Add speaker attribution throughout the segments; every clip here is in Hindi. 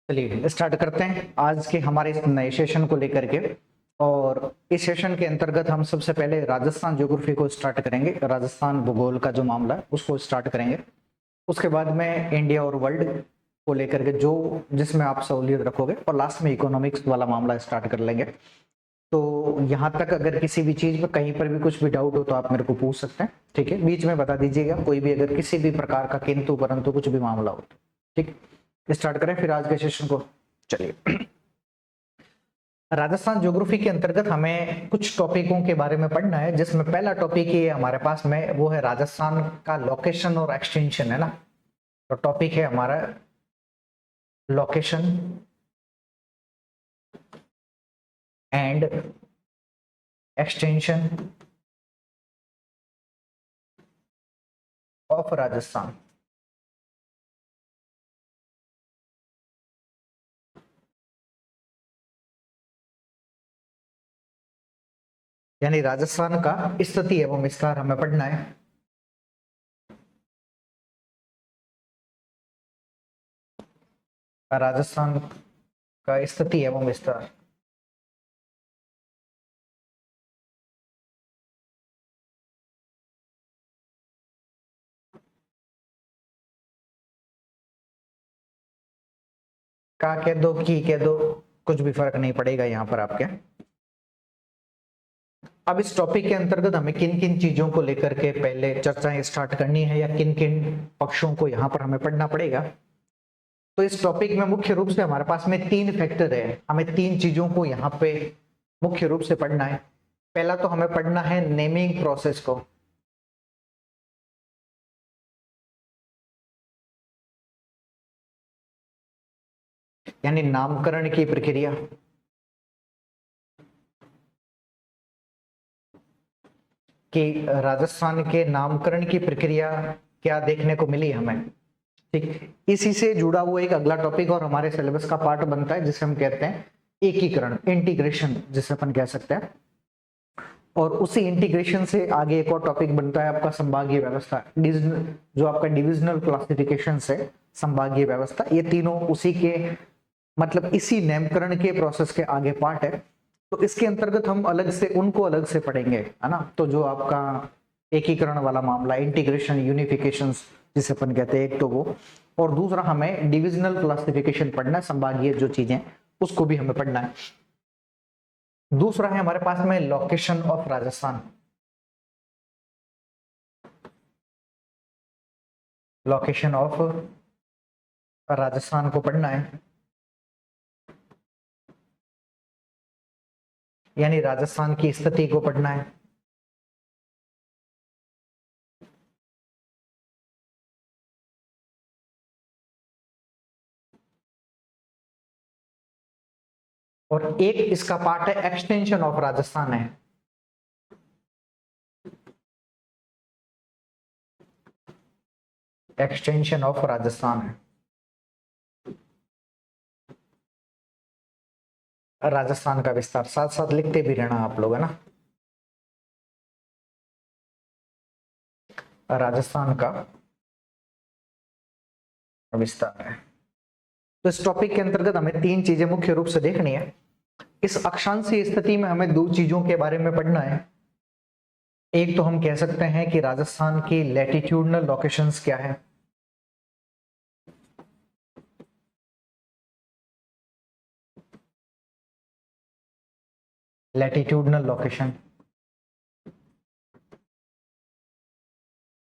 Speaker 1: चलिए स्टार्ट करते हैं आज के हमारे इस नए सेशन को लेकर के। और इस सेशन के अंतर्गत हम सबसे पहले राजस्थान ज्योग्राफी को स्टार्ट करेंगे। राजस्थान भूगोल का जो मामला है उसको स्टार्ट करेंगे। उसके बाद में इंडिया और वर्ल्ड को लेकर के जो जिसमें आप सहूलियत रखोगे, और लास्ट में इकोनॉमिक्स वाला मामला स्टार्ट कर लेंगे। तो यहाँ तक अगर किसी भी चीज में कहीं पर भी कुछ भी डाउट हो तो आप मेरे को पूछ सकते हैं, ठीक है। बीच में बता दीजिएगा कोई भी अगर किसी भी प्रकार का किंतु परंतु कुछ भी मामला हो तो, ठीक। स्टार्ट करें फिर आज के सेशन को। चलिए राजस्थान ज्योग्राफी के अंतर्गत हमें कुछ टॉपिकों के बारे में पढ़ना है, जिसमें पहला टॉपिक ये हमारे पास में वो है राजस्थान का लोकेशन और एक्सटेंशन, है ना। तो टॉपिक है हमारा location and extension of Rajasthan. यानी राजस्थान का स्थिति एवं विस्तार हमें पढ़ना है। राजस्थान का स्थिति एवं विस्तार। का कह दो की कह दो, कुछ भी फर्क नहीं पड़ेगा यहाँ पर आपके। अब इस टॉपिक के अंतर्गत हमें किन किन चीजों को लेकर के पहले चर्चाएं स्टार्ट करनी है, या किन किन पक्षों को यहाँ पर हमें पढ़ना पड़ेगा। तो इस टॉपिक में मुख्य रूप से हमारे पास में तीन फैक्टर है, हमें तीन चीजों को यहाँ पे मुख्य रूप से पढ़ना है। पहला तो हमें पढ़ना है नेमिंग प्रोसेस को। यानी नामकरण की प्रक्रिया। कि राजस्थान के नामकरण की प्रक्रिया क्या देखने को मिली हमें, ठीक। इसी से जुड़ा हुआ एक अगला टॉपिक और हमारे सिलेबस का पार्ट बनता है, जिसे हम कहते हैं एकीकरण, इंटीग्रेशन जिसे अपन कह सकते हैं। और उसी इंटीग्रेशन से आगे एक और टॉपिक बनता है आपका संभागीय व्यवस्था, जो आपका डिविजनल क्लासिफिकेशन से संभागीय व्यवस्था। ये तीनों उसी के मतलब इसी नामकरण के प्रोसेस के आगे पार्ट है। तो इसके अंतर्गत हम अलग से उनको अलग से पढ़ेंगे, है ना। तो जो आपका एकीकरण वाला मामला, इंटीग्रेशन, यूनिफिकेशन जिसे अपन कहते हैं, एक तो वो, और दूसरा हमें डिविजनल क्लासिफिकेशन पढ़ना है, संभागीय जो चीजें उसको भी हमें पढ़ना है। दूसरा है हमारे पास में location of Rajasthan. Location of Rajasthan को पढ़ना है, यानी राजस्थान की स्थिति को पढ़ना है। और एक इसका पार्ट है एक्सटेंशन ऑफ राजस्थान है। एक्सटेंशन ऑफ राजस्थान है, राजस्थान का विस्तार। साथ साथ लिखते भी रहना आप लोग, है ना। राजस्थान का विस्तार है। तो इस टॉपिक के अंतर्गत हमें तीन चीजें मुख्य रूप से देखनी है। इस अक्षांशीय स्थिति में हमें दो चीजों के बारे में पढ़ना है। एक तो हम कह सकते हैं कि राजस्थान की लैटिट्यूडनल लोकेशंस क्या है। लैटिट्यूडनल लोकेशन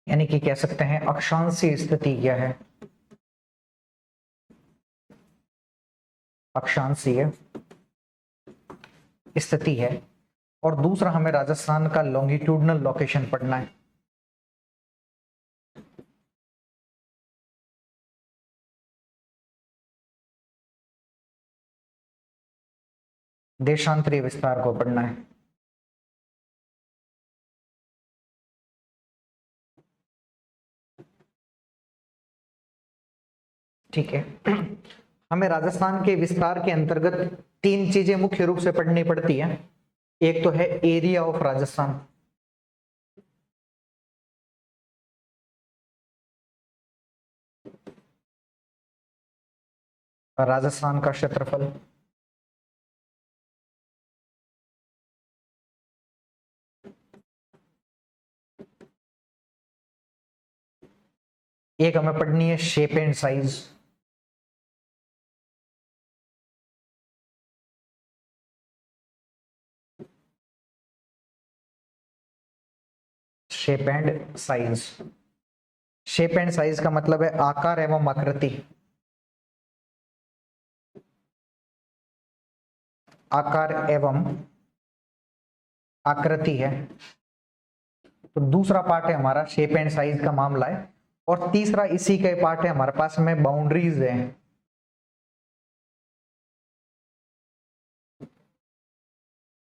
Speaker 1: यानी कि कह सकते हैं अक्षांशीय स्थिति क्या है। अक्षांशीय स्थिति है। और दूसरा हमें राजस्थान का लॉन्गिट्यूडनल लोकेशन पढ़ना है। देशांतरीय विस्तार को पढ़ना है। ठीक है। हमें राजस्थान के विस्तार के अंतर्गत तीन चीजें मुख्य रूप से पढ़नी पड़ती हैं। एक तो है एरिया ऑफ राजस्थान। राजस्थान का क्षेत्रफल, एक हमें पढ़नी है shape and size. Shape and size, shape and size का मतलब है आकार एवं आकृति, आकार एवं आकृति है। तो दूसरा पार्ट है हमारा शेप एंड साइज का मामला है। और तीसरा इसी का पार्ट है हमारे पास में बाउंड्रीज है।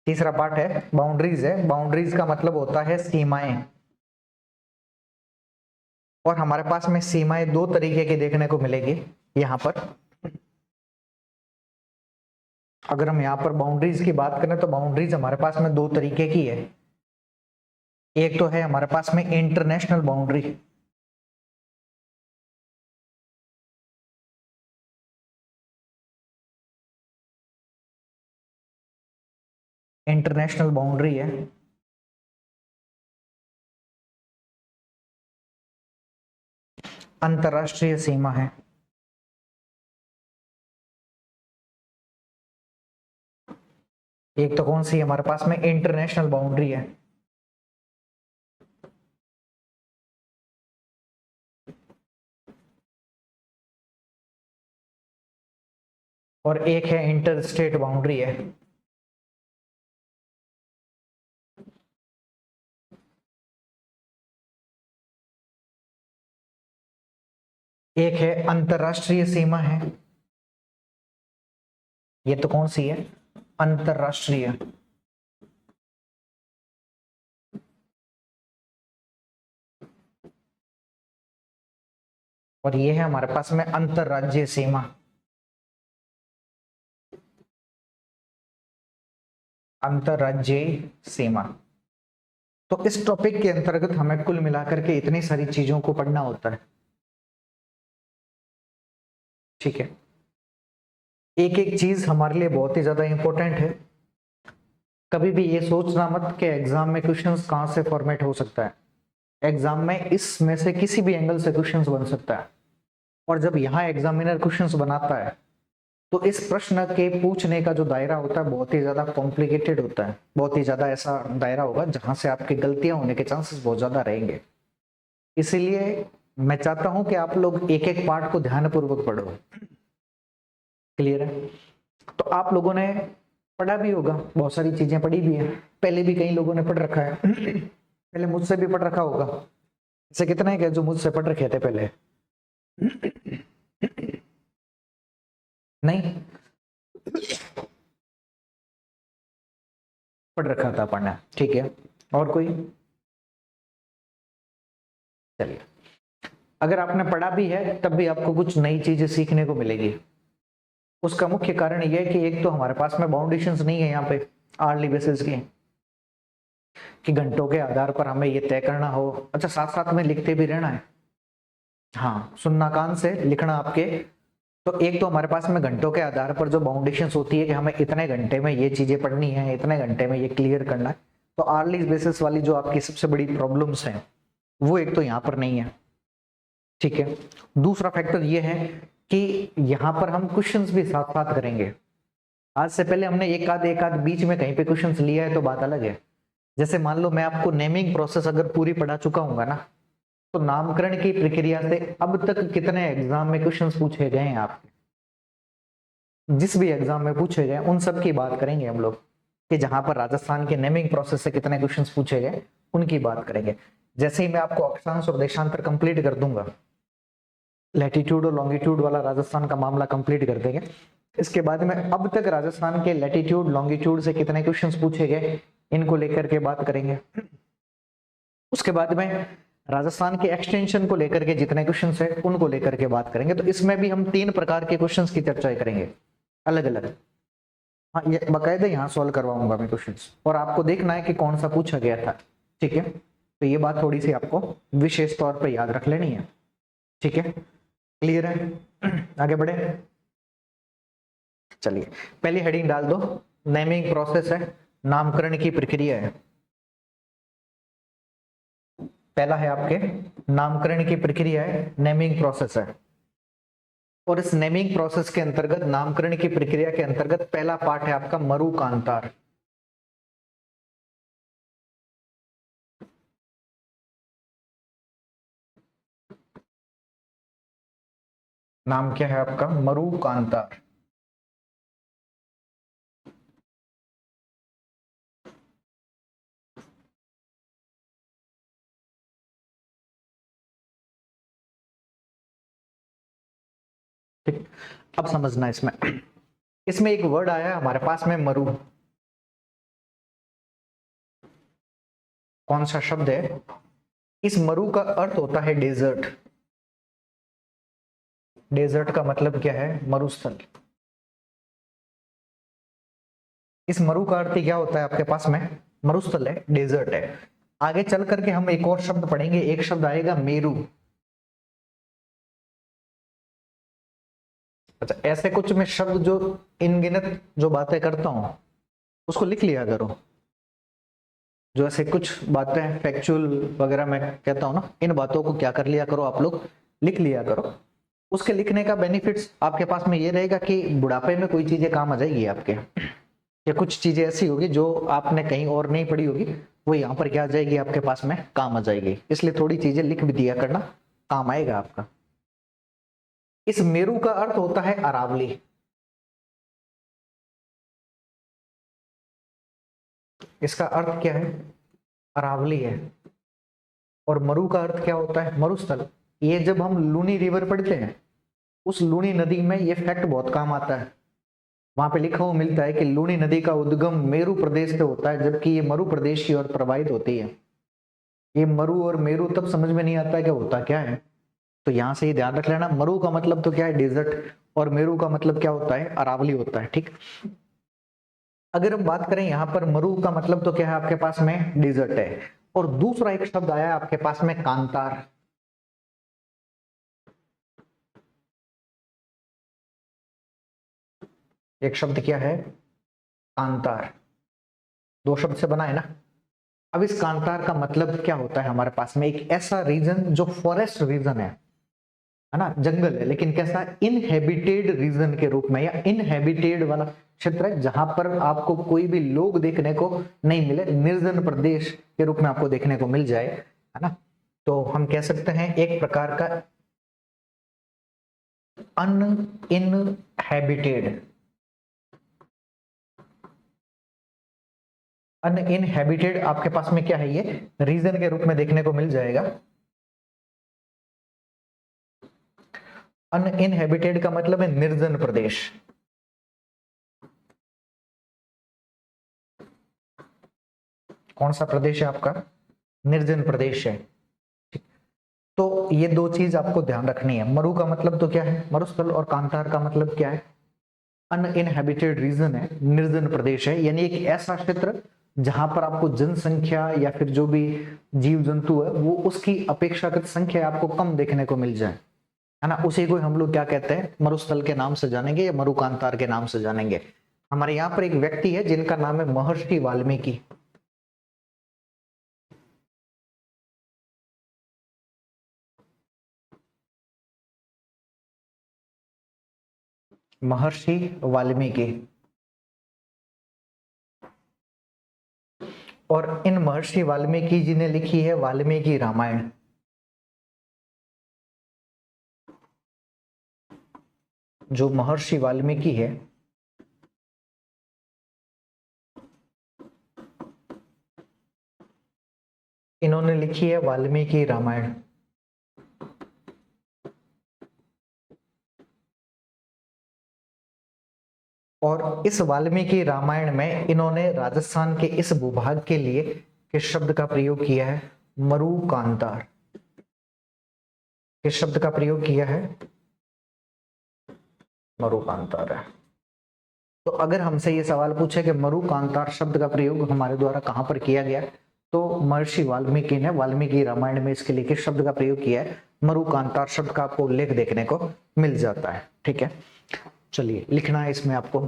Speaker 1: तीसरा पार्ट है बाउंड्रीज है। बाउंड्रीज का मतलब होता है सीमाएं। और हमारे पास में सीमाएं दो तरीके की देखने को मिलेगी यहां पर। अगर हम यहां पर बाउंड्रीज की बात करें तो बाउंड्रीज हमारे पास में दो तरीके की है। एक तो है हमारे पास में इंटरनेशनल बाउंड्री, इंटरनेशनल बाउंड्री है। अंतरराष्ट्रीय सीमा है। एक तो कौन सी है हमारे पास में इंटरनेशनल बाउंड्री है। और एक है इंटर स्टेट बाउंड्री है। एक है अंतरराष्ट्रीय सीमा है। ये तो कौन सी है, अंतरराष्ट्रीय। और ये है हमारे पास में अंतरराज्यीय सीमा। अंतरराज्यीय सीमा। तो इस टॉपिक के अंतर्गत हमें कुल मिलाकर के इतनी सारी चीजों को पढ़ना होता है। ठीक है, एक एक चीज हमारे लिए बहुत ही ज्यादा इंपॉर्टेंट है। कभी भी ये सोचना मत कि एग्जाम में क्वेश्चंस कहां से फॉर्मेट हो सकता है। एग्जाम में इसमें से किसी भी एंगल से क्वेश्चंस बन सकता है। और जब यहाँ एग्जामिनर क्वेश्चंस बनाता है तो इस प्रश्न के पूछने का जो दायरा होता है बहुत ही ज्यादा कॉम्प्लिकेटेड होता है। बहुत ही ज्यादा ऐसा दायरा होगा जहां से आपकी गलतियां होने के चांसेस बहुत ज्यादा रहेंगे। इसीलिए मैं चाहता हूं कि आप लोग एक एक पार्ट को ध्यानपूर्वक पढ़ो। क्लियर है? तो आप लोगों ने पढ़ा भी होगा, बहुत सारी चीजें पढ़ी भी है, पहले भी कई लोगों ने पढ़ रखा है। पहले मुझसे भी पढ़ रखा होगा। ऐसे कितने हैं जो मुझसे पढ़ रखे थे पहले? नहीं, पढ़ रखा था पढ़ना। ठीक है, और कोई? चलिए, अगर आपने पढ़ा भी है तब भी आपको कुछ नई चीजें सीखने को मिलेगी। उसका मुख्य कारण यह है कि एक तो हमारे पास में बाउंडेशंस नहीं है यहाँ पे आर्ली बेसिस की, कि घंटों के आधार पर हमें ये तय करना हो। अच्छा, साथ साथ में लिखते भी रहना है। हाँ, सुनना कान से, लिखना आपके। तो एक तो हमारे पास में घंटों के आधार पर जो बाउंडेशंस होती है कि हमें इतने घंटे में ये चीजें पढ़नी है, इतने घंटे में ये क्लियर करना है। तो आर्ली बेसिस वाली जो आपकी सबसे बड़ी प्रॉब्लम्स हैं वो एक तो यहाँ पर नहीं है। ठीक है, दूसरा फैक्टर ये है कि यहाँ पर हम क्वेश्चंस भी साथ साथ करेंगे। आज से पहले हमने एक आध बीच में कहीं पे क्वेश्चंस लिया है तो बात अलग है। जैसे मान लो मैं आपको नेमिंग प्रोसेस अगर पूरी पढ़ा चुका हूँ ना, तो नामकरण की प्रक्रिया से अब तक कितने एग्जाम में क्वेश्चंस पूछे गए हैं आपके, जिस भी एग्जाम में पूछे गए उन सब की बात करेंगे हम लोग, कि जहां पर राजस्थान के नेमिंग प्रोसेस से कितने क्वेश्चंस पूछे गए उनकी बात करेंगे। जैसे ही मैं आपको अक्षांश और देशांतर कंप्लीट कर दूंगा, लैटिट्यूड और लॉन्गिट्यूड वाला राजस्थान का मामला कंप्लीट कर देंगे। इसके बाद में अब तक राजस्थान के लैटिट्यूड लॉन्गिट्यूड से कितने क्वेश्चंस पूछे गए इनको लेकर के बात करेंगे। उसके बाद में राजस्थान के एक्सटेंशन को लेकर के जितने क्वेश्चंस है उनको लेकर के बात करेंगे। तो इसमें भी हम 3 प्रकार के क्वेश्चंस की चर्चा करेंगे अलग अलग। हाँ, ये बाकायदा यहाँ सॉल्व करवाऊंगा मैं क्वेश्चंस, और आपको देखना है कि कौन सा पूछा गया था। ठीक है, तो ये बात थोड़ी सी आपको विशेष तौर पर याद रख लेनी है। ठीक है, क्लियर है? आगे बढ़े। चलिए पहली हेडिंग डाल दो, नेमिंग प्रोसेस है, नामकरण की प्रक्रिया है। पहला है आपके नामकरण की प्रक्रिया है, नेमिंग प्रोसेस है। और इस नेमिंग प्रोसेस के अंतर्गत, नामकरण की प्रक्रिया के अंतर्गत पहला पार्ट है आपका मरुकांतार। नाम क्या है आपका? मरुकांतार। ठीक, अब समझना इसमें, इसमें एक वर्ड आया है हमारे पास में, मरु। कौन सा शब्द है? इस मरु का अर्थ होता है डेजर्ट। डेजर्ट का मतलब क्या है? मरुस्थल। इस मरु का अर्थ क्या होता है आपके पास में? मरुस्थल है, डेजर्ट है। आगे चल करके हम एक और शब्द पढ़ेंगे, एक शब्द आएगा मेरु। अच्छा, ऐसे कुछ मैं शब्द जो इनगिनत जो बातें करता हूं उसको लिख लिया करो। जो ऐसे कुछ बातें फैक्चुअल वगैरह मैं कहता हूं ना, इन बातों को क्या कर लिया करो आप लोग, लिख लिया करो। उसके लिखने का बेनिफिट्स आपके पास में ये रहेगा कि बुढ़ापे में कोई चीजें काम आ जाएगी आपके, या कुछ चीजें ऐसी होगी जो आपने कहीं और नहीं पढ़ी होगी, वो यहाँ पर क्या आ जाएगी आपके पास में, काम आ जाएगी। इसलिए थोड़ी चीजें लिख भी दिया करना, काम आएगा आपका। इस मेरु का अर्थ होता है अरावली। इसका अर्थ क्या है? अरावली है। और मरु का अर्थ क्या होता है? मरुस्थल। ये जब हम लूनी रिवर पढ़ते हैं, उस लूनी नदी में ये फैक्ट बहुत काम आता है। वहां पे लिखा हुआ मिलता है कि लूनी नदी का उद्गम मेरु प्रदेश से होता है, जबकि ये मरु प्रदेश की ओर प्रवाहित होती है। ये मरु और मेरु तब समझ में नहीं आता है कि होता क्या है, तो यहां से ही ध्यान रख लेना। मरु का मतलब तो क्या है? डेजर्ट। और मेरु का मतलब क्या होता है? अरावली होता है। ठीक, अगर हम बात करें यहां पर मरु का मतलब तो क्या है आपके पास में? डेजर्ट है। और दूसरा एक शब्द आया है आपके पास में, कांतार। एक शब्द क्या है? कांतार। दो शब्द से बना है ना। अब इस कांतार का मतलब क्या होता है हमारे पास में? एक ऐसा रीजन जो फॉरेस्ट रीजन है ना, जंगल है, लेकिन कैसा? इनहेबिटेड रीजन के रूप में, या इनहेबिटेड वाला क्षेत्र है जहां पर आपको कोई भी लोग देखने को नहीं मिले, निर्जन प्रदेश के रूप में आपको देखने को मिल जाए, है ना। तो हम कह सकते हैं एक प्रकार का अनइनहेबिटेड, अनइनहेबिटेड आपके पास में क्या है? ये रीजन के रूप में देखने को मिल जाएगा। अनइनहेबिटेड का मतलब है निर्जन प्रदेश। कौन सा प्रदेश है आपका? निर्जन प्रदेश है। तो ये दो चीज आपको ध्यान रखनी है। मरु का मतलब तो क्या है? मरुस्थल। और कांतार का मतलब क्या है? अनइनहेबिटेड रीजन है, निर्जन प्रदेश है, यानी एक ऐसा क्षेत्र जहां पर आपको जनसंख्या या फिर जो भी जीव जंतु है वो उसकी अपेक्षाकृत संख्या आपको कम देखने को मिल जाए, है ना। उसी को हम लोग क्या कहते हैं? मरुस्थल के नाम से जानेंगे या मरुकांतार के नाम से जानेंगे। हमारे यहाँ पर एक व्यक्ति है जिनका नाम है महर्षि वाल्मीकि। महर्षि वाल्मीकि। और इन महर्षि वाल्मीकि जी ने लिखी है वाल्मीकि रामायण। जो महर्षि वाल्मीकि है, इन्होंने लिखी है वाल्मीकि रामायण। और इस वाल्मीकि रामायण में इन्होंने राजस्थान के इस भूभाग के लिए किस शब्द का प्रयोग किया है? मरुकांतार। किस शब्द का प्रयोग किया है? मरुकांतार है। तो अगर हमसे ये सवाल पूछे कि मरुकांतार शब्द का प्रयोग हमारे द्वारा कहां पर किया गया, तो महर्षि वाल्मीकि ने वाल्मीकि रामायण में इसके लिए किस शब्द का प्रयोग किया है? मरुकांतार शब्द का आपको उल्लेख देखने को मिल जाता है। ठीक है, चलिए लिखना है इसमें आपको।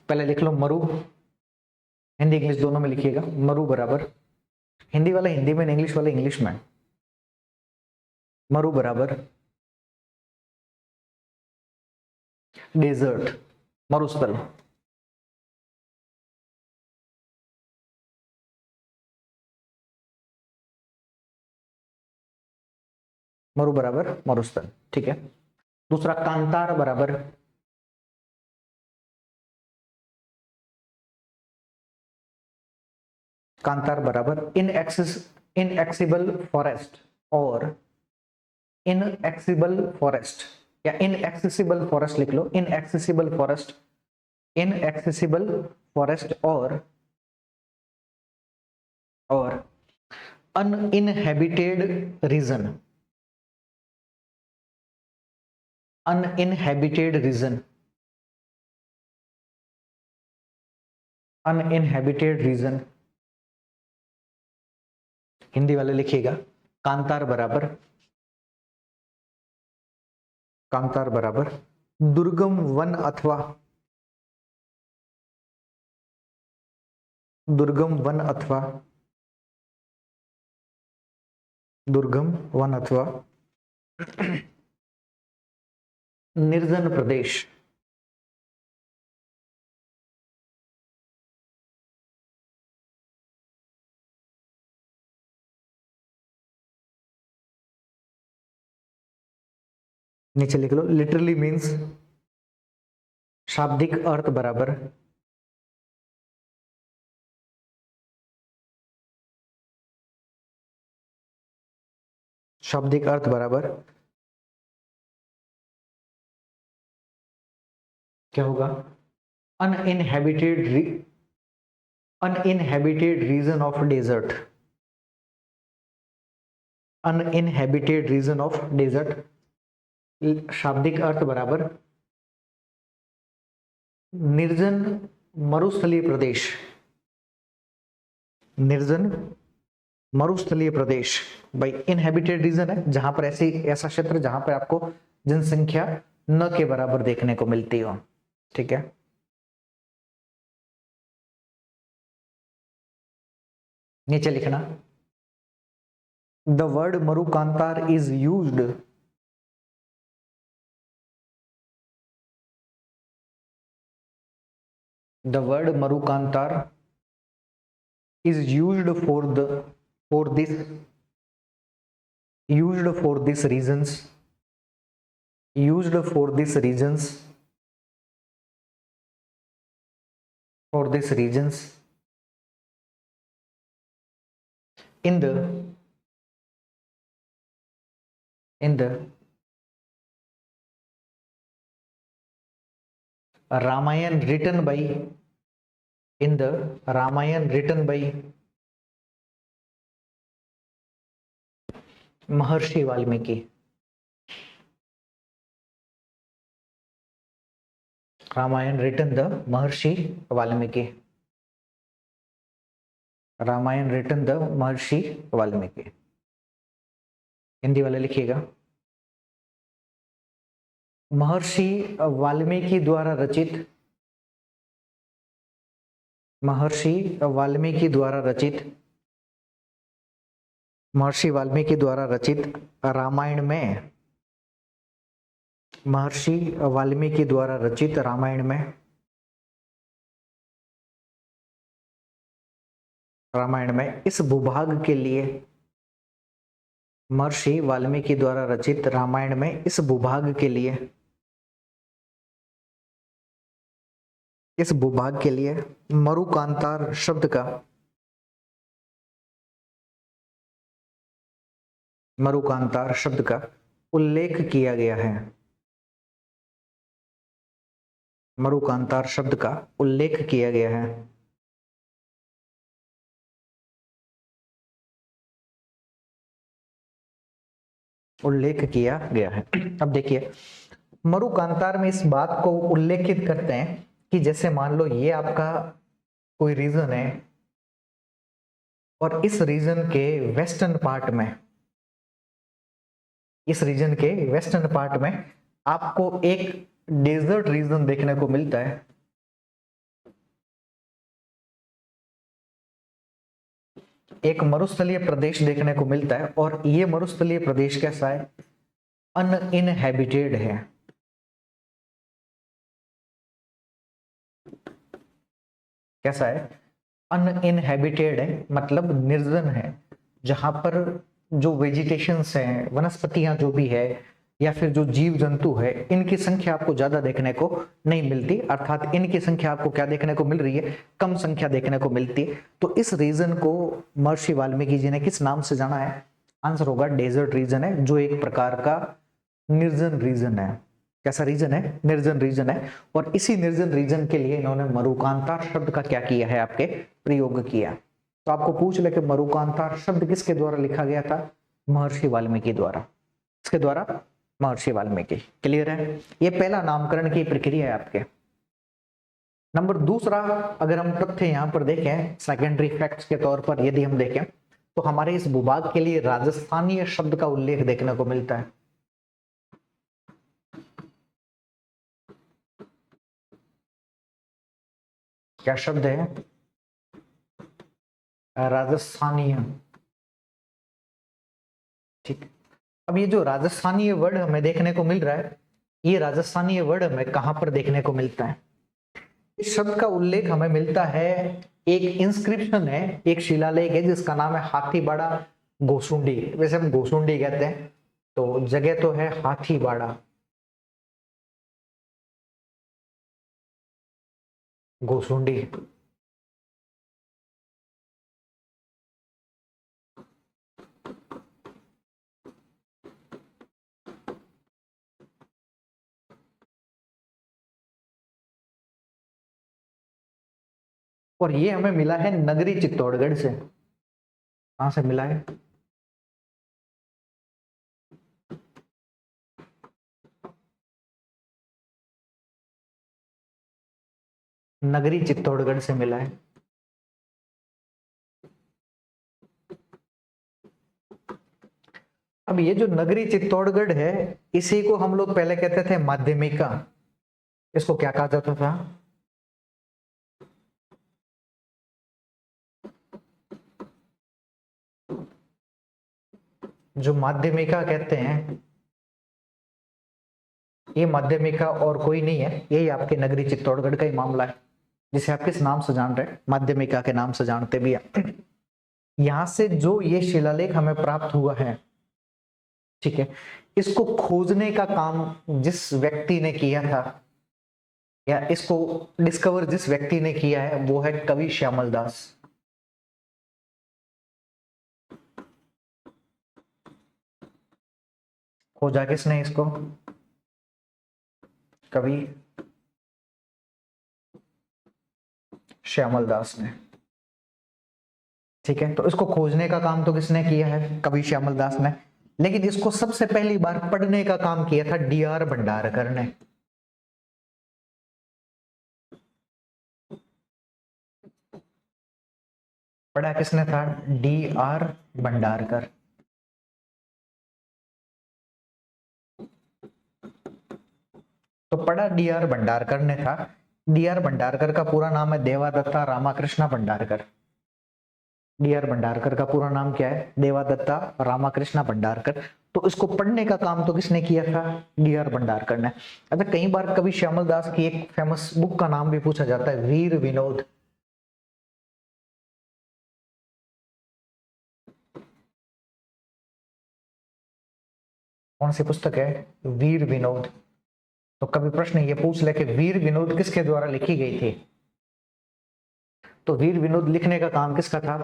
Speaker 1: पहले लिख लो मरु, हिंदी इंग्लिश दोनों में लिखिएगा। मरु बराबर, हिंदी वाला हिंदी में, इंग्लिश वाला इंग्लिश में। मरु बराबर डेजर्ट, मरुस्थल। मरु बराबर मरुस्थल, ठीक है। दूसरा कांतार बराबर इनएक्सेसिबल फॉरेस्ट और इनएक्सेसिबल फॉरेस्ट, या इनएक्सेसिबल फॉरेस्ट लिख लो। इनएक्सेसिबल फॉरेस्ट, इनएक्सेसिबल फॉरेस्ट और uninhabited region, uninhabited region, uninhabited region. Hindi वाले लिखिएगा कांतार बराबर, कांतार बराबर दुर्गम वन अथवा, दुर्गम वन अथवा, दुर्गम वन अथवा निर्जन प्रदेश। नीचे लिख लो लिटरली मीन्स, शाब्दिक अर्थ बराबर शाब्दिक अर्थ बराबर क्या होगा? Uninhabited, uninhabited region of desert, uninhabited region of desert. शाब्दिक अर्थ बराबर निर्जन मरुस्थलीय प्रदेश, निर्जन मरुस्थलीय प्रदेश। भाई इनहेबिटेड रीजन है जहां पर ऐसा क्षेत्र जहां पर आपको जनसंख्या न के बराबर देखने को मिलती हो, ठीक है। नीचे लिखना the word Marukantar is used, the word marukantar is used for this reasons, used for these reasons, for these reasons in the Ramayan written by, in the Ramayan written by Maharshi Valmiki, Ramayan written the Maharshi Valmiki, Ramayan written the महर्षि वाल्मीकि। हिंदी वाले लिखिएगा महर्षि वाल्मीकि द्वारा रचित, महर्षि वाल्मीकि द्वारा रचित, महर्षि वाल्मीकि द्वारा रचित रामायण में, महर्षि वाल्मीकि द्वारा रचित रामायण में, रामायण में इस भूभाग के लिए, महर्षि वाल्मीकि द्वारा रचित रामायण में इस भूभाग के लिए, इस भूभाग के लिए मरुकांतार शब्द का, मरुकांतार शब्द का उल्लेख किया गया है, मरुकांतार शब्द का उल्लेख किया गया है। उल्लेख किया गया है। अब देखिए मरुकांतार में इस बात को उल्लेखित करते हैं कि जैसे मान लो ये आपका कोई रीजन है और इस रीजन के वेस्टर्न पार्ट में, इस रीजन के वेस्टर्न पार्ट में आपको एक डेजर्ट रीजन देखने को मिलता है, एक मरुस्थलीय प्रदेश देखने को मिलता है, और ये मरुस्थलीय प्रदेश कैसा है? अनइनहैबिटेड है। कैसा है? अनइनहैबिटेड है, मतलब निर्जन है, जहां पर जो वेजिटेशंस हैं, वनस्पतियां जो भी है, या फिर जो जीव जंतु है, इनकी संख्या आपको ज्यादा देखने को नहीं मिलती, अर्थात इनकी संख्या आपको क्या देखने को मिल रही है? कम संख्या देखने को मिलती है। तो इस रीजन को महर्षि वाल्मीकि जी ने किस नाम से जाना है? आंसर होगा डेजर्ट रीजन है, जो एक प्रकार का निर्जन रीजन है। कैसा रीजन है? निर्जन रीजन है। और इसी निर्जन रीजन के लिए इन्होंने मरुकांतार शब्द का क्या किया है? आपके प्रयोग किया। तो आपको पूछ ले कि मरुकांतार शब्द किसके द्वारा लिखा गया था? महर्षि वाल्मीकि द्वारा। किसके द्वारा? महर्षि वाल्मीकि। क्लियर है? ये पहला नामकरण की प्रक्रिया है आपके। नंबर दूसरा, अगर हम तथ्य यहां पर देखें सेकेंडरी फैक्ट्स के तौर पर, यदि हम देखें तो हमारे इस भूभाग के लिए राजस्थानीय शब्द का उल्लेख देखने को मिलता है। क्या शब्द है? राजस्थानीय। ठीक। अब ये जो राजस्थानीय वर्ड हमें देखने को मिल रहा है, ये राजस्थानीय वर्ड हमें कहां पर देखने को मिलता है? इस शब्द का उल्लेख हमें मिलता है, एक इंस्क्रिप्शन है, एक शिलालेख है जिसका नाम है हाथीबाड़ा गोसुंडी। वैसे हम गोसुंडी कहते हैं, तो जगह तो है हाथीबाड़ा गोसुंडी। और ये हमें मिला है नगरी चित्तौड़गढ़ से। कहां से मिला है? नगरी चित्तौड़गढ़ से मिला है। अब ये जो नगरी चित्तौड़गढ़ है, इसी को हम लोग पहले कहते थे माध्यमिका। इसको क्या कहा जाता था? जो माध्यमिका कहते हैं, ये माध्यमिका और कोई नहीं है, यही आपके नगरी चित्तौड़गढ़ का ही मामला है, जिसे आप किस नाम से जान रहे हैं? माध्यमिका के नाम से जानते भी हैं। यहां से जो ये शिलालेख हमें प्राप्त हुआ है, ठीक है, इसको खोजने का काम जिस व्यक्ति ने किया था, या इसको डिस्कवर जिस व्यक्ति ने किया है, वो है कवि श्यामल दास। खोजा किसने इसको? कवि श्यामल दास ने। ठीक है, तो इसको खोजने का काम तो किसने किया है? कवि श्यामल दास ने। लेकिन इसको सबसे पहली बार पढ़ने का काम किया था D.R. भंडारकर ने। पढ़ा किसने था? D.R. भंडारकर। तो पढ़ा D.R. भंडारकर ने था। D.R. भंडारकर का पूरा नाम है देवादत्ता रामाकृष्णा भंडारकर। D.R. भंडारकर का पूरा नाम क्या है? देवादत्ता रामाकृष्णा भंडारकर। तो इसको पढ़ने का काम तो किसने किया था? D.R. भंडारकर ने। अच्छा, कई बार कवि श्यामल दास की एक फेमस बुक का नाम भी पूछा जाता है, वीर विनोद। कौन सी पुस्तक है? वीर विनोद। तो कभी प्रश्न ये पूछ ले कि वीर विनोद किसके द्वारा लिखी गई थी, तो वीर विनोद लिखने का काम किसका था?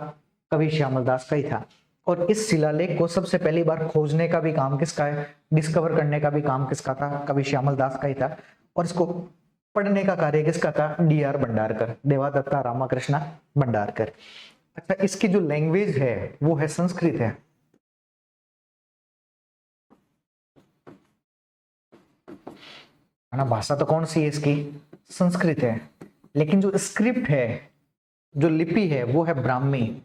Speaker 1: कवि श्यामल दास का ही था। और इस शिलालेख को सबसे पहली बार खोजने का भी काम किसका है? डिस्कवर करने का भी काम किसका था? कवि श्यामल दास का ही था। और इसको पढ़ने का कार्य किसका था? D.R. भंडारकर, देवादत्ता रामाकृष्णा भंडारकर। अच्छा, इसकी जो लैंग्वेज है वो है संस्कृत है। ना, भाषा तो कौन सी है इसकी? संस्कृत है। लेकिन जो स्क्रिप्ट है, जो लिपि है, वो है ब्राह्मी।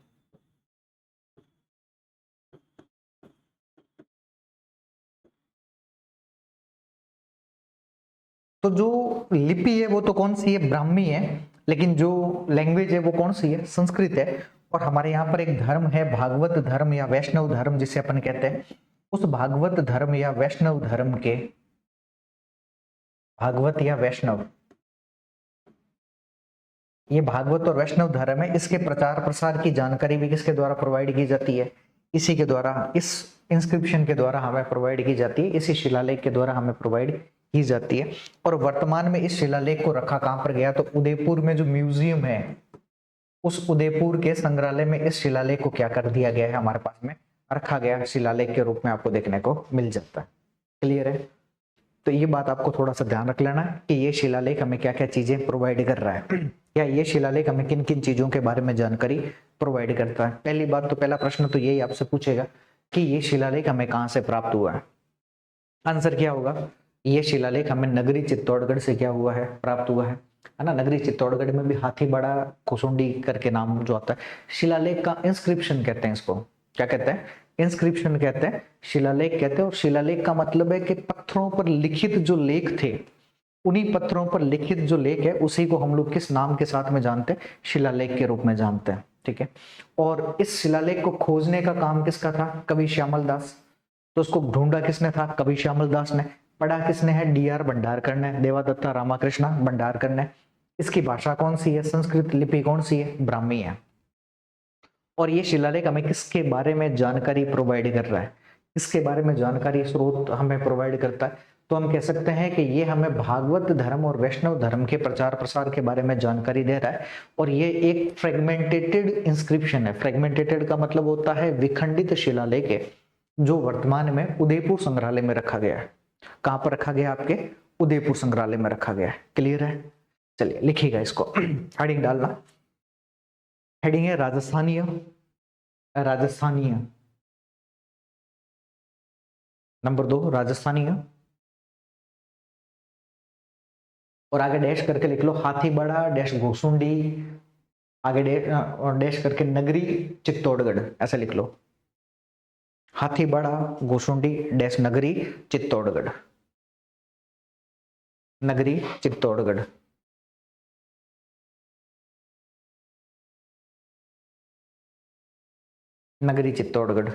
Speaker 1: तो जो लिपि है वो तो कौन सी है, ब्राह्मी है, लेकिन जो लैंग्वेज है वो कौन सी है, संस्कृत है। और हमारे यहाँ पर एक धर्म है भागवत धर्म या वैष्णव धर्म जिसे अपन कहते हैं, उस भागवत धर्म या वैष्णव धर्म के, भागवत या वैष्णव, ये भागवत और वैष्णव धर्म है, इसके प्रचार प्रसार की जानकारी भी किसके द्वारा प्रोवाइड की जाती है, इसी के द्वारा, इस इंस्क्रिप्शन के द्वारा हमें प्रोवाइड की जाती है, इसी शिलालेख के द्वारा हमें प्रोवाइड की जाती है। और वर्तमान में इस शिलालेख को रखा कहां पर गया, तो उदयपुर में जो म्यूजियम है, उस उदयपुर के संग्रहालय में इस शिलालेख को क्या कर दिया गया है, हमारे पास में रखा गया, शिलालेख के रूप में आपको देखने को मिल जाता है। क्लियर है? तो ये बात आपको थोड़ा सा ध्यान रख लेना है कि ये शिलालेख हमें क्या क्या चीजें प्रोवाइड कर रहा है, या ये शिलालेख हमें किन किन चीजों के बारे में जानकारी प्रोवाइड करता है। पहली बात तो, पहला प्रश्न तो यही आपसे पूछेगा कि ये शिलालेख हमें कहां से प्राप्त हुआ है। आंसर क्या होगा, ये शिलालेख हमें नगरी चित्तौड़गढ़ से क्या हुआ है, प्राप्त हुआ है ना। नगरी चित्तौड़गढ़ में भी हाथीबड़ा कुसुंडी करके नाम जो आता है, शिलालेख का इंस्क्रिप्शन कहते हैं, इसको क्या कहते हैं, इंस्क्रिप्शन कहते हैं, शिलालेख कहते हैं। और शिलालेख का मतलब है कि पत्थरों पर लिखित जो लेख थे, उन्हीं पत्थरों पर लिखित जो लेख है उसी को हम लोग किस नाम के साथ में जानते हैं, शिलालेख के रूप में जानते हैं। ठीक है। और इस शिलालेख को खोजने का काम किसका था, कवि श्यामल दास। तो उसको ढूंढा किसने था, कवि श्यामल दास ने। पढ़ा किसने है, डी.आर. भंडारकर ने, देवादत्ता रामाकृष्णा भंडारकर ने। इसकी भाषा कौन सी है, संस्कृत, लिपि कौन सी है, ब्राह्मी है। और ये शिलालेख हमें किसके बारे में जानकारी प्रोवाइड कर रहा है, किसके बारे में जानकारी स्रोत हमें प्रोवाइड करता है, तो हम कह सकते हैं कि ये हमें भागवत धर्म और वैष्णव धर्म के प्रचार प्रसार के बारे में जानकारी दे रहा है। और ये एक फ्रेगमेंटेटेड इंस्क्रिप्शन है। फ्रेगमेंटेटेड का मतलब होता है विखंडित शिलालेख है, जो वर्तमान में उदयपुर संग्रहालय में रखा गया है। कहां पर रखा गया, आपके उदयपुर संग्रहालय में रखा गया है। क्लियर है? चलिए लिखिएगा इसको, हेडिंग डालना। हेडिंग है राजस्थानीय, राजस्थानीय। नंबर 2 राजस्थानीय, और आगे डैश करके लिख लो हाथीबड़ा डैश घोसुंडी, आगे और डैश करके नगरी चित्तौड़गढ़, ऐसे लिख लो। हाथीबड़ा घोसुंडी डैश नगरी चित्तौड़गढ़, नगरी चित्तौड़गढ़। नगरी चित्तौड़गढ़।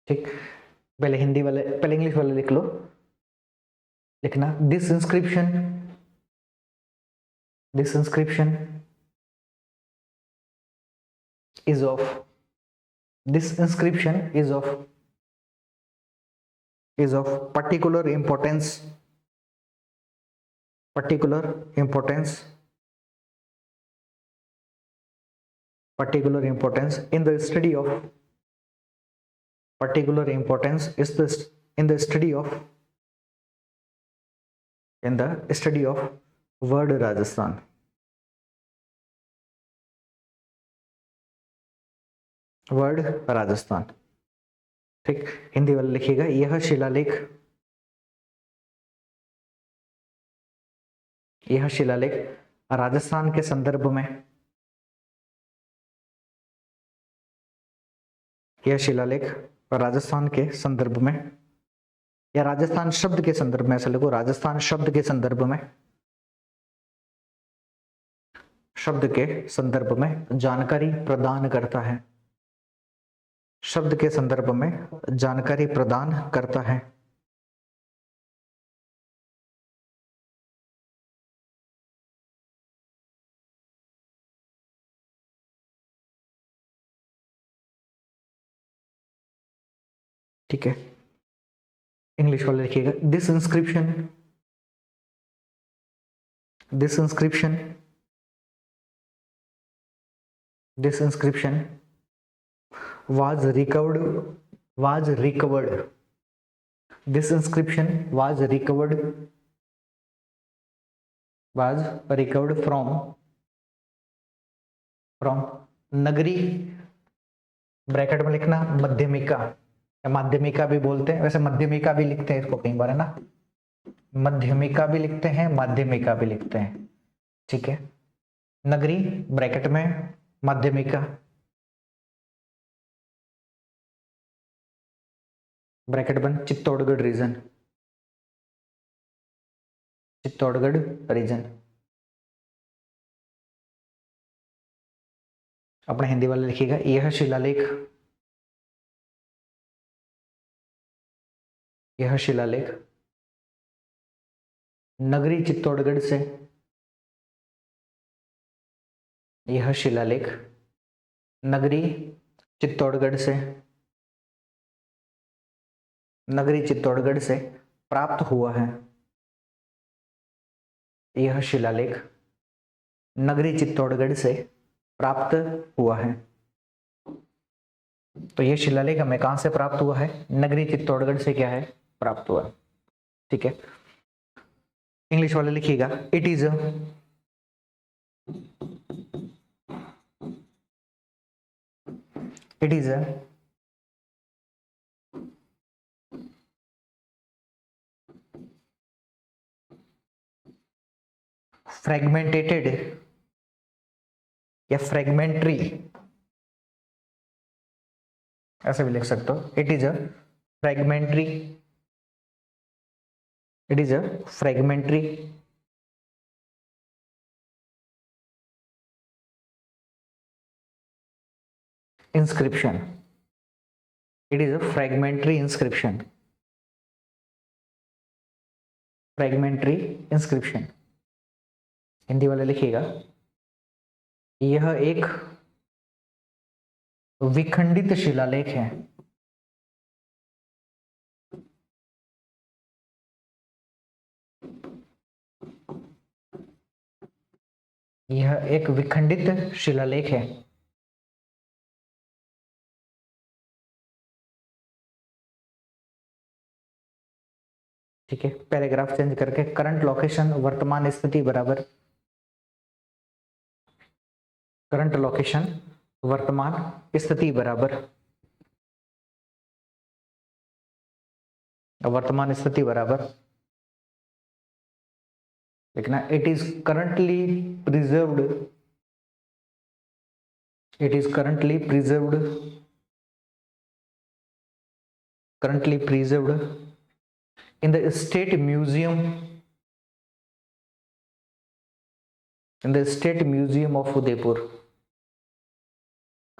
Speaker 1: ठीक, पहले हिंदी वाले, पहले इंग्लिश वाले लिख लो। लिखना this inscription, this inscription is of, this inscription is of particular importance, particular importance, particular importance in the study of, particular importance is this in the study of, in the study of word Rajasthan, word Rajasthan. ठीक, हिंदी वाले लिखिएगा यह शिलालेख, यह शिलालेख राजस्थान के संदर्भ में, यह शिलालेख राजस्थान के संदर्भ में, या राजस्थान शब्द के संदर्भ में, ऐसा लिखो राजस्थान शब्द के संदर्भ में, शब्द के संदर्भ में जानकारी प्रदान करता है, शब्द के संदर्भ में जानकारी प्रदान करता है। ठीक है, इंग्लिश वाले लिखिएगा this inscription, this inscription, this inscription was recovered, was recovered, this inscription was recovered, was recovered from नगरी, ब्रैकेट में लिखना मध्यमिका, या माध्यमिका भी बोलते हैं, वैसे मध्यमिका भी लिखते हैं इसको कई बार, है ना, मध्यमिका भी लिखते हैं, माध्यमिका भी लिखते हैं, ठीक है। नगरी ब्रैकेट में माध्यमिका ब्रैकेट बंद, चित्तौड़गढ़ रीजन, चित्तौड़गढ़ रीजन। अपने हिंदी वाले लिखिएगा, यह शिलालेख, यह शिलालेख नगरी चित्तौड़गढ़ से, यह शिलालेख नगरी चित्तौड़गढ़ से, नगरी चित्तौड़गढ़ से प्राप्त हुआ है। यह शिलालेख नगरी चित्तौड़गढ़ से प्राप्त हुआ है। तो यह शिलालेख हमें कहां से प्राप्त हुआ है? नगरी चित्तौड़गढ़ से क्या है? प्राप्त हुआ, ठीक है। इंग्लिश वाले लिखिएगा, इट इज अ फ्रेगमेंटेटेड या फ्रेगमेंट्री, ऐसे भी लिख सकते हो। It is a fragmentary, it is a fragmentary inscription, it is a fragmentary inscription, fragmentary inscription। Hindi वाले लिखिएगा, यह एक विखंडित शिलालेख है, यह एक विखंडित शिलालेख है। ठीक है, पैराग्राफ चेंज करके करंट लोकेशन वर्तमान स्थिति बराबर करंट लोकेशन वर्तमान स्थिति बराबर वर्तमान स्थिति बराबर लिखना, it is currently preserved, it is currently preserved, currently preserved in the state museum, in the state museum of Udaipur,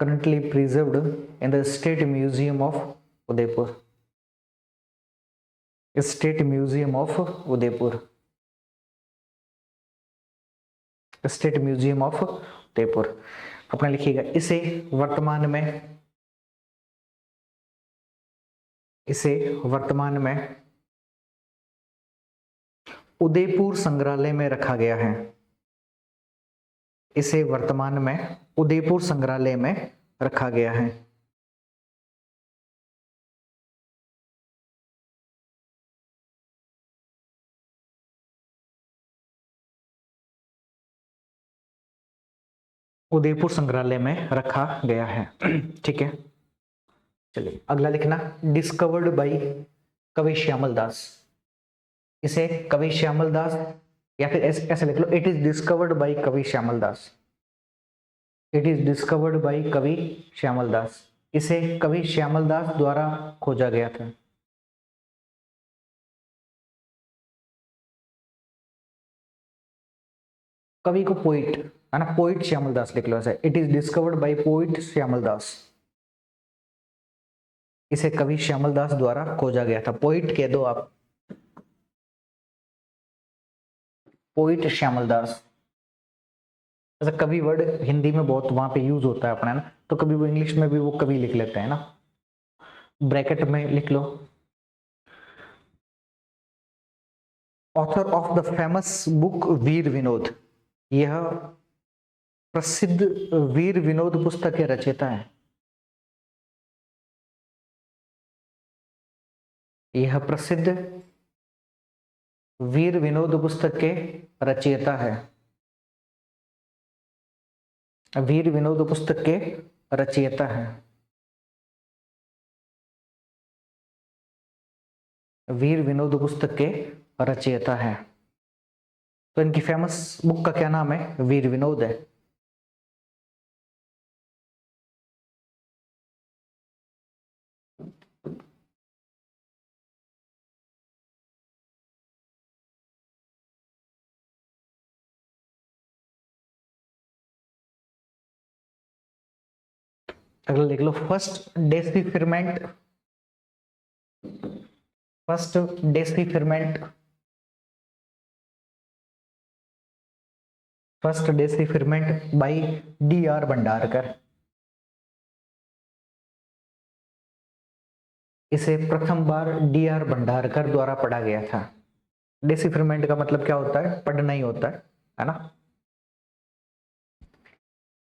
Speaker 1: currently preserved in the state museum of Udaipur, state museum of Udaipur, state museum of Udaipur। अपना लिखिएगा, इसे वर्तमान में, इसे वर्तमान में उदयपुर संग्रहालय में रखा गया है, इसे वर्तमान में उदयपुर संग्रहालय में रखा गया है। उदयपुर संग्रहालय में रखा गया है, ठीक है। चलिए अगला लिखना, डिस्कवर्ड बाय कवि श्यामल दास, इसे कवि श्यामल दास या फिर ऐसे लिख लो, इट इज डिस्कवर्ड बाय कवि श्यामल दास, इट इज डिस्कवर्ड बाय कवि श्यामल दास, इसे कवि श्यामल दास द्वारा खोजा गया था। कवि को पोइट, है ना, पोइट श्यामल दास लिख लो ऐसे, it is discovered by poet Shyamal Das, इसे कवि श्यामल दास द्वारा खोजा गया था। पोइट कह दो आप, पोइट श्यामल दास। ऐसा कवि वर्ड हिंदी में बहुत वहां पे यूज होता है अपना, ना, तो कभी वो इंग्लिश में भी वो कवि लिख लेते हैं ना, ब्रैकेट में लिख लो, author of the famous book Veer Vinod, यह प्रसिद्ध वीर विनोद पुस्तक के रचयिता है, यह प्रसिद्ध वीर विनोद पुस्तक के रचयिता है, वीर विनोद पुस्तक के रचयिता है। वीर विनोद पुस्तक के रचयिता है। तो इनकी फेमस बुक का क्या नाम है? वीर विनोद है। अगला लिख लो, फर्स्ट डेसिफिरमेंट बाय D.R. भंडारकर। इसे प्रथम बार D.R. भंडारकर द्वारा पढ़ा गया था। डेसिफिरमेंट का मतलब क्या होता है? पढ़ना ही होता है ना।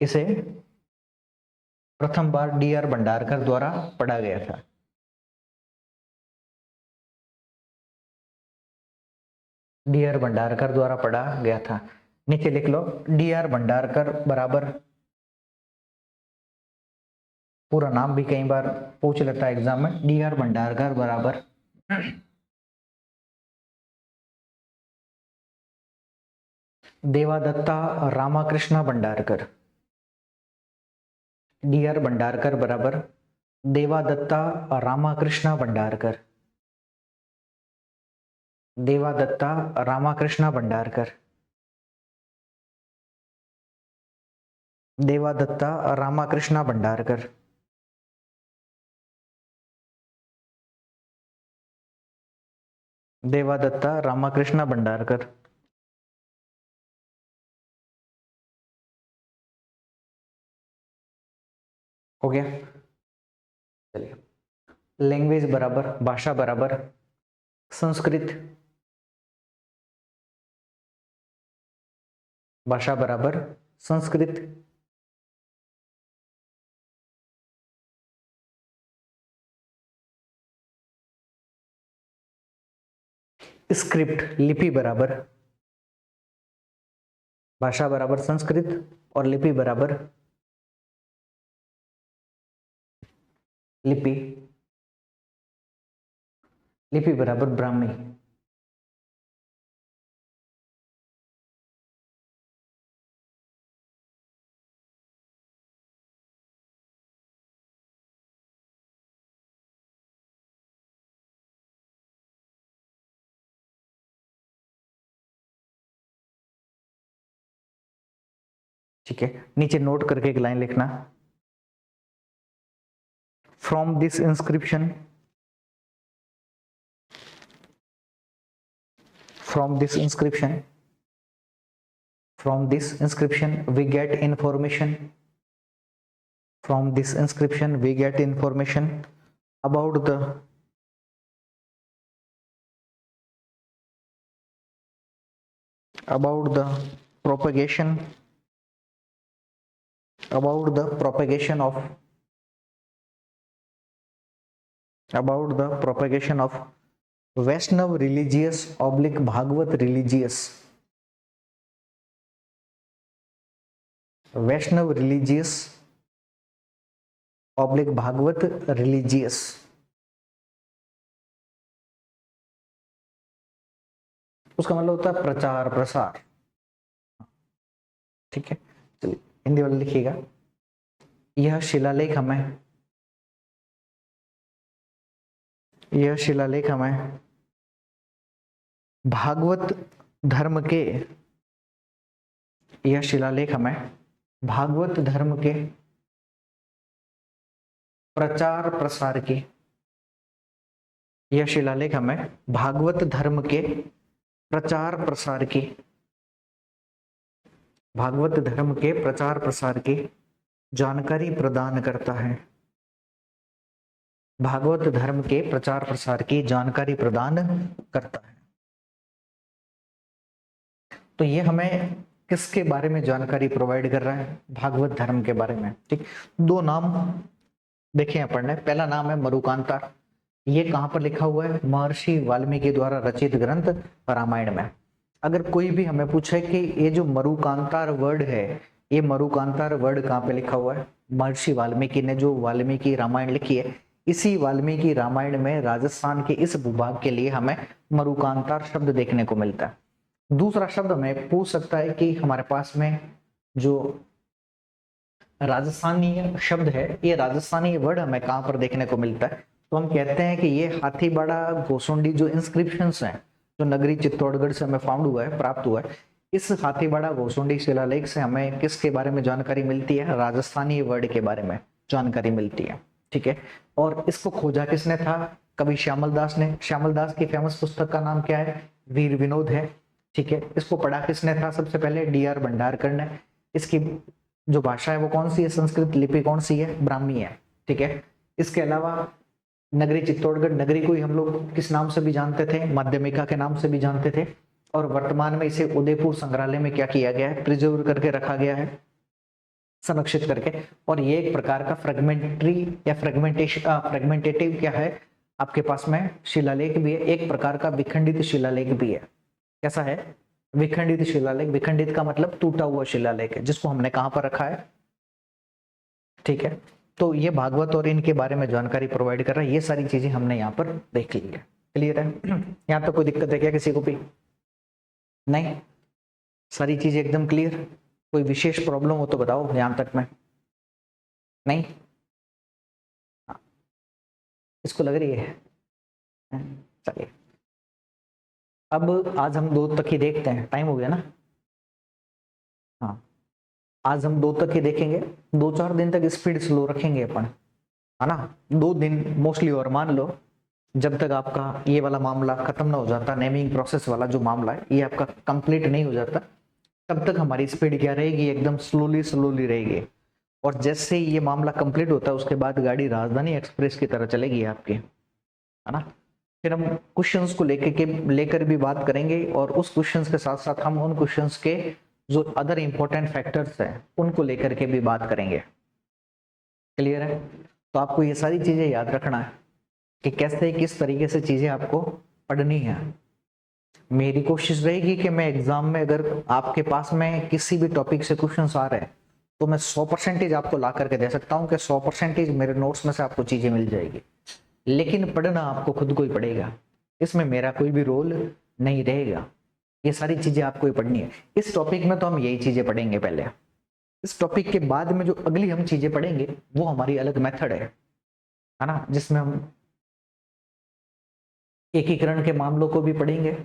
Speaker 1: इसे प्रथम बार D.R. भंडारकर द्वारा पढ़ा गया था। D.R. भंडारकर द्वारा पढ़ा गया था। नीचे लिख लो, D.R. भंडारकर बराबर, पूरा नाम भी कई बार पूछ लेता है एग्जाम में, D.R. भंडारकर बराबर देवादत्ता रामाकृष्ण भंडारकर। D.R. भंडारकर बराबर देवादत्ता रामाकृष्ण भंडारकर। देवादत्ता रामाकृष्ण भंडारकर। देवादत्ता रामाकृष्ण भंडारकर। देवादत्ता रामाकृष्ण भंडारकर। हो गया। चलिए, लैंग्वेज बराबर, भाषा बराबर संस्कृत, भाषा बराबर संस्कृत, स्क्रिप्ट लिपि बराबर, भाषा बराबर संस्कृत और लिपि बराबर लिपि, लिपि बराबर ब्राह्मी। ठीक है, नीचे नोट करके एक लाइन लिखना, from this inscription, from this inscription we get information, from this inscription we get information about the propagation of Vaishnava religious oblique Bhagavata religious, Vaishnava religious oblique Bhagavata religious. उसका मतलब होता है प्रचार प्रसार। ठीक है, चलिए हिंदी वाला लिखिएगा, यह शिलालेख हमें भागवत धर्म के, यह शिलालेख हमें भागवत धर्म के प्रचार प्रसार की, यह शिलालेख हमें भागवत धर्म के प्रचार प्रसार की, भागवत धर्म के प्रचार प्रसार की जानकारी प्रदान करता है, भागवत धर्म के प्रचार प्रसार की जानकारी प्रदान करता है। तो ये हमें किसके बारे में जानकारी प्रोवाइड कर रहा है? भागवत धर्म के बारे में। ठीक, दो नाम देखे हैं पढ़ने, पहला नाम है मरुकांतार। ये कहाँ पर लिखा हुआ है? महर्षि वाल्मीकि द्वारा रचित ग्रंथ रामायण में। अगर कोई भी हमें पूछे कि ये जो मरुकांतार वर्ड है, ये मरुकांतार वर्ड कहाँ पे लिखा हुआ है? महर्षि वाल्मीकि ने जो वाल्मीकि रामायण लिखी है, इसी वाल्मीकि रामायण में राजस्थान के इस भूभाग के लिए हमें मरुकांतार शब्द देखने को मिलता है। दूसरा शब्द हमें पूछ सकता है कि हमारे पास में जो राजस्थानी शब्द है, ये राजस्थानी वर्ड हमें कहां पर देखने को मिलता है? तो हम कहते हैं कि ये हाथीबाड़ा गोसुंडी जो इंस्क्रिप्शंस हैं, जो नगरी चित्तौड़गढ़ से हमें फाउंड हुआ है, प्राप्त हुआ है, इस हाथीबाड़ा गोसुंडी शिलालेख से हमें किसके बारे में जानकारी मिलती है? राजस्थानी वर्ड के बारे में जानकारी मिलती है। ठीक है, और इसको खोजा किसने था? कवि श्यामल दास ने। श्यामल दास की फेमस पुस्तक का नाम क्या है? वीर विनोद है। ठीक है, इसको पढ़ा किसने था? सबसे पहले डी.आर. भंडारकर ने। इसकी जो भाषा है वो कौन सी है? संस्कृत लिपि कौन सी है? ब्राह्मी है। ठीक है, इसके अलावा नगरी चित्तौड़गढ़, नगरी को ही हम लोग किस नाम से भी जानते थे? माध्यमिका के नाम से भी जानते थे, और वर्तमान में इसे उदयपुर संग्रहालय में क्या किया गया है? प्रिजर्व करके रखा गया है, संरक्षित करके। और ये एक प्रकार का फ्रेगमेंटरी या फ्रेगमेंटेटिव क्या है आपके पास में? शिलालेख भी है, एक प्रकार का विखंडित शिलालेख भी है। कैसा है? विखंडित शिलालेख। विखंडित का मतलब टूटा हुआ शिलालेख है, जिसको हमने कहां पर रखा है? ठीक है, तो ये भागवत और इनके बारे में जानकारी प्रोवाइड कर रहा है। ये सारी चीजें हमने यहाँ पर देख ली है। क्लियर है? यहाँ तक कोई दिक्कत है क्या किसी को भी? नहीं, सारी चीजें एकदम क्लियर। कोई विशेष प्रॉब्लम हो तो बताओ यहां तक में। नहीं, इसको लग रही है? चलिए, अब आज हम 2 तक ही देखते हैं, टाइम हो गया ना। हाँ, आज हम 2 तक ही देखेंगे। 2-4 दिन तक स्पीड स्लो रखेंगे अपन, है ना। 2 दिन मोस्टली, और मान लो जब तक आपका ये वाला मामला खत्म ना हो जाता, नेमिंग प्रोसेस वाला जो मामला है ये आपका कंप्लीट नहीं हो जाता, तब तक हमारी स्पीड क्या रहेगी? एकदम स्लोली रहेगी। और जैसे ही ये मामला कंप्लीट होता है उसके बाद गाड़ी राजधानी एक्सप्रेस की तरह चलेगी आपकी, है ना। फिर हम क्वेश्चंस को लेकर भी बात करेंगे, और उस क्वेश्चंस के साथ साथ हम उन क्वेश्चंस के जो अदर इंपॉर्टेंट फैक्टर्स हैं उनको लेकर के भी बात करेंगे। क्लियर है? तो आपको ये सारी चीजें याद रखना है कि कैसे किस तरीके से चीजें आपको पढ़नी है। मेरी कोशिश रहेगी कि मैं एग्जाम में अगर आपके पास में किसी भी टॉपिक से क्वेश्चंस आ रहे हैं तो मैं 100% आपको ला करके दे सकता हूं कि 100% मेरे नोट्स में से आपको चीजें मिल जाएगी, लेकिन पढ़ना आपको खुद को ही पड़ेगा। इसमें मेरा कोई भी रोल नहीं रहेगा। ये सारी चीजें आपको ही पढ़नी है। इस टॉपिक में तो हम यही चीजें पढ़ेंगे पहले। इस टॉपिक के बाद में जो अगली हम चीजें पढ़ेंगे वो हमारी अलग मेथड है ना, जिसमें हम एकीकरण के मामलों को भी पढ़ेंगे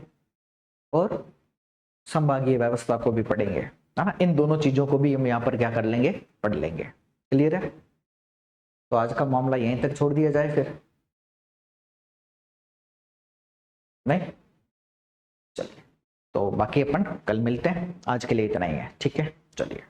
Speaker 1: और संभागीय व्यवस्था को भी पढ़ेंगे, है ना। इन दोनों चीजों को भी हम यहाँ पर क्या कर लेंगे? पढ़ लेंगे। क्लियर है? तो आज का मामला यहीं तक छोड़ दिया जाए फिर? नहीं, चलिए, तो बाकी अपन कल मिलते हैं। आज के लिए इतना ही है, ठीक है, चलिए।